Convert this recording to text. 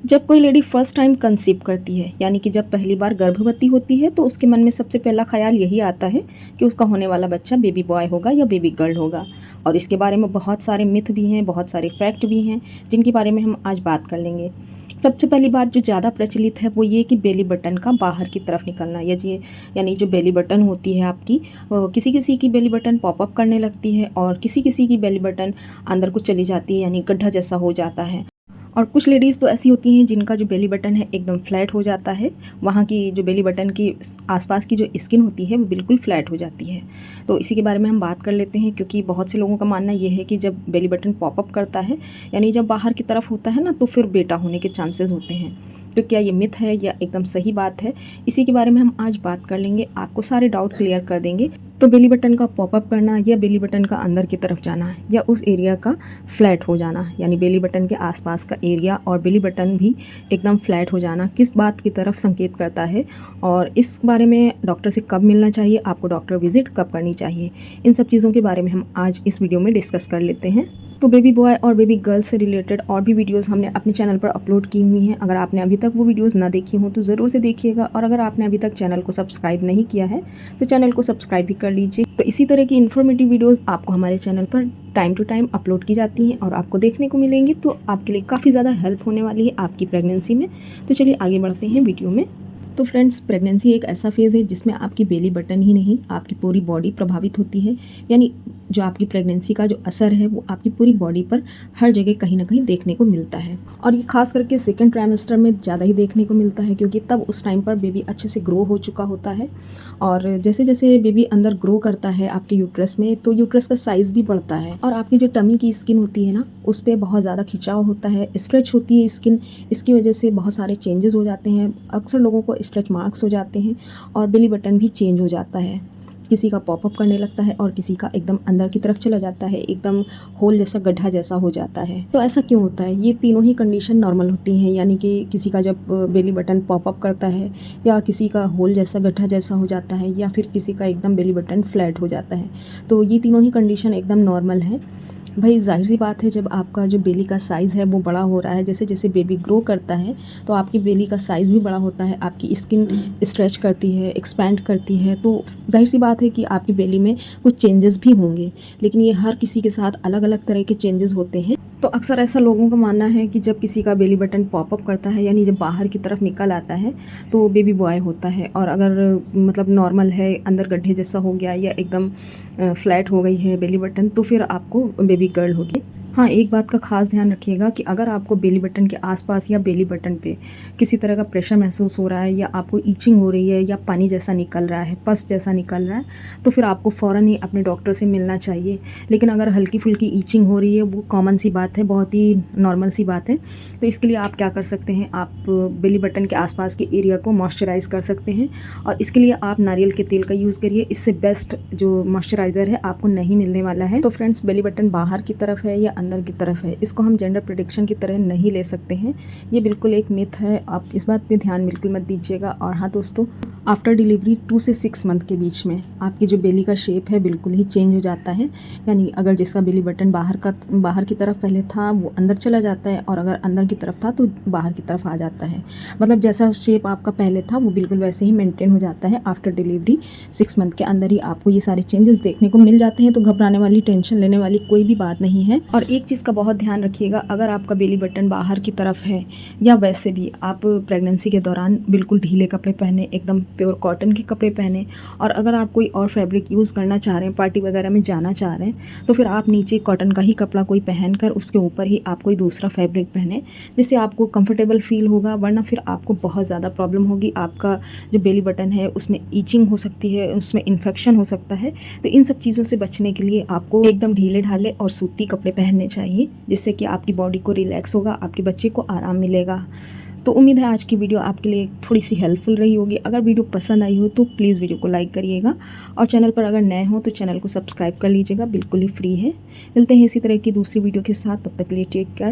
जब कोई lady first time conceive करती है, यानी कि जब पहली बार गर्भवती होती है, तो उसके मन में सबसे पहला ख्याल यही आता है कि उसका होने वाला बच्चा बेबी बॉय होगा या बेबी गर्ल होगा। और इसके बारे में बहुत सारे मिथ भी हैं, बहुत सारे फैक्ट भी हैं, जिनके बारे में हम आज बात कर लेंगे। सबसे पहली बात जो ज़्यादा प्रचलित है वो ये कि बेली बटन का बाहर की तरफ निकलना, या जी यानी जो बेली बटन होती है आपकी, किसी किसी की बेली बटन पॉपअप करने लगती है और किसी किसी की बेली बटन अंदर को चली जाती है, यानी गड्ढा जैसा हो जाता है। और कुछ लेडीज़ तो ऐसी होती हैं जिनका जो बेली बटन है एकदम फ्लैट हो जाता है, वहाँ की जो बेली बटन की आसपास की जो स्किन होती है वो बिल्कुल फ्लैट हो जाती है। तो इसी के बारे में हम बात कर लेते हैं, क्योंकि बहुत से लोगों का मानना ये है कि जब बेली बटन पॉपअप करता है, यानी जब बाहर की तरफ होता है ना, तो फिर बेटा होने के चांसेस होते हैं। तो क्या ये मिथ है या एकदम सही बात है, इसी के बारे में हम आज बात कर लेंगे, आपको सारे डाउट क्लियर कर देंगे। तो बेली बटन का पॉपअप करना या बेली बटन का अंदर की तरफ जाना या उस एरिया का फ्लैट हो जाना, यानी बेली बटन के आसपास का एरिया और बेली बटन भी एकदम फ्लैट हो जाना किस बात की तरफ संकेत करता है, और इस बारे में डॉक्टर से कब मिलना चाहिए, आपको डॉक्टर विजिट कब करनी चाहिए, इन सब चीज़ों के बारे में हम आज इस वीडियो में डिस्कस कर लेते हैं। तो बेबी बॉय और बेबी गर्ल से रिलेटेड और भी वीडियोस हमने अपने चैनल पर अपलोड की हुई हैं। अगर आपने अभी तक वो वीडियोस ना देखी हों तो ज़रूर से देखिएगा, और अगर आपने अभी तक चैनल को सब्सक्राइब नहीं किया है तो चैनल को सब्सक्राइब भी कर लीजिए। तो इसी तरह की इन्फॉर्मेटिव वीडियोस आपको हमारे चैनल पर टाइम टू टाइम अपलोड की जाती हैं और आपको देखने को मिलेंगी, तो आपके लिए काफ़ी ज़्यादा हेल्प होने वाली है आपकी प्रेगनेंसी में। तो चलिए आगे बढ़ते हैं वीडियो में। तो फ्रेंड्स, प्रेगनेंसी एक ऐसा फेज़ है जिसमें आपकी बेली बटन ही नहीं, आपकी पूरी बॉडी प्रभावित होती है। यानी जो आपकी प्रेगनेंसी का जो असर है वो आपकी पूरी बॉडी पर हर जगह कहीं ना कहीं देखने को मिलता है, और ये खास करके सेकंड ट्राइमेस्टर में ज़्यादा ही देखने को मिलता है, क्योंकि तब उस टाइम पर बेबी अच्छे से ग्रो हो चुका होता है। और जैसे जैसे बेबी अंदर ग्रो करता है आपके यूट्रस में, तो यूट्रस का साइज़ भी बढ़ता है, और आपकी जो टमी की स्किन होती है ना, उस पर बहुत ज़्यादा खिंचाव होता है, स्ट्रेच होती है स्किन। इसकी वजह से बहुत सारे चेंजेस हो जाते हैं, अक्सर लोगों को स्ट्रेच मार्क्स हो जाते हैं, और बेली बटन भी चेंज हो जाता है। किसी का पॉपअप करने लगता है और किसी का एकदम अंदर की तरफ चला जाता है, एकदम होल जैसा, गड्ढा जैसा हो जाता है। तो ऐसा क्यों होता है? ये तीनों ही कंडीशन नॉर्मल होती हैं, यानी कि किसी का जब बेली बटन पॉपअप करता है, या किसी का होल जैसा, गड्ढा जैसा हो जाता है, या फिर किसी का एकदम बेली बटन फ्लैट हो जाता है। तो ये तीनों ही कंडीशन एकदम नॉर्मल है। भाई जाहिर सी बात है, जब आपका जो बेली का साइज़ है वो बड़ा हो रहा है, जैसे जैसे बेबी ग्रो करता है तो आपकी बेली का साइज़ भी बड़ा होता है, आपकी स्किन स्ट्रेच करती है, एक्सपैंड करती है, तो जाहिर सी बात है कि आपकी बेली में कुछ चेंजेस भी होंगे। लेकिन ये हर किसी के साथ अलग अलग तरह के चेंजेस होते हैं। तो अक्सर ऐसा लोगों का मानना है कि जब किसी का बेली बटन पॉपअप करता है, यानी जब बाहर की तरफ निकल आता है, तो बेबी बॉय होता है, और अगर मतलब नॉर्मल है, अंदर गड्ढे जैसा हो गया या एकदम फ्लैट हो गई है बेली बटन, तो फिर आपको बेबी गर्ल होगी। हाँ, एक बात का खास ध्यान रखिएगा कि अगर आपको बेली बटन के आसपास या बेली बटन पे किसी तरह का प्रेशर महसूस हो रहा है, या आपको ईचिंग हो रही है, या पानी जैसा निकल रहा है, पस जैसा निकल रहा है, तो फिर आपको फ़ौरन ही अपने डॉक्टर से मिलना चाहिए। लेकिन अगर हल्की फुल्की ईचिंग हो रही है, वो कॉमन सी बात है, बहुत ही नॉर्मल सी बात है, तो इसके लिए आप क्या कर सकते हैं, आप बेली बटन के आसपास के एरिया को मॉइस्चराइज़ कर सकते हैं, और इसके लिए आप नारियल के तेल का यूज़ करिए। इससे बेस्ट जो मॉइस्चराइज़र है आपको नहीं मिलने वाला है। तो फ्रेंड्स, बेली बटन बाहर की तरफ है या अंदर की तरफ है, इसको हम जेंडर प्रेडिक्शन की तरह नहीं ले सकते हैं। ये बिल्कुल एक मिथ है, आप इस बात पे ध्यान बिल्कुल मत दीजिएगा। और हाँ दोस्तों, आफ्टर डिलीवरी 2 से 6 मंथ के बीच में आपकी जो बेली का शेप है बिल्कुल ही चेंज हो जाता है। यानी अगर जिसका बेली बटन बाहर की तरफ पहले था वो अंदर चला जाता है, और अगर अंदर की तरफ था तो बाहर की तरफ आ जाता है। मतलब जैसा शेप आपका पहले था वो बिल्कुल वैसे ही मेंटेन हो जाता है। आफ्टर डिलीवरी 6 मंथ के अंदर ही आपको ये सारे चेंजेस देखने को मिल जाते हैं, तो घबराने वाली, टेंशन लेने वाली कोई भी बात नहीं है। और एक चीज़ का बहुत ध्यान रखिएगा, अगर आपका बेली बटन बाहर की तरफ है, या वैसे भी आप प्रेगनेंसी के दौरान बिल्कुल ढीले कपड़े पहने, एकदम प्योर कॉटन के कपड़े पहने, और अगर आप कोई और फैब्रिक यूज़ करना चाह रहे हैं, पार्टी वगैरह में जाना चाह रहे हैं, तो फिर आप नीचे कॉटन का ही कपड़ा कोई पहन कर उसके ऊपर ही आप कोई दूसरा फैब्रिक पहने, जिससे आपको कंफर्टेबल फील होगा। वरना फिर आपको बहुत ज़्यादा प्रॉब्लम होगी, आपका जो बेली बटन है उसमें ईचिंग हो सकती है, उसमें इन्फेक्शन हो सकता है। तो इन सब चीज़ों से बचने के लिए आपको एकदम ढीले ढाले और सूती कपड़े पहनने चाहिए, जिससे कि आपकी बॉडी को रिलैक्स होगा, आपके बच्चे को आराम मिलेगा। तो उम्मीद है आज की वीडियो आपके लिए थोड़ी सी हेल्पफुल रही होगी। अगर वीडियो पसंद आई हो तो प्लीज़ वीडियो को लाइक करिएगा, और चैनल पर अगर नए हो तो चैनल को सब्सक्राइब कर लीजिएगा, बिल्कुल ही फ्री है। मिलते हैं इसी तरह की दूसरी वीडियो के साथ, तब तक के लिए टेक केयर।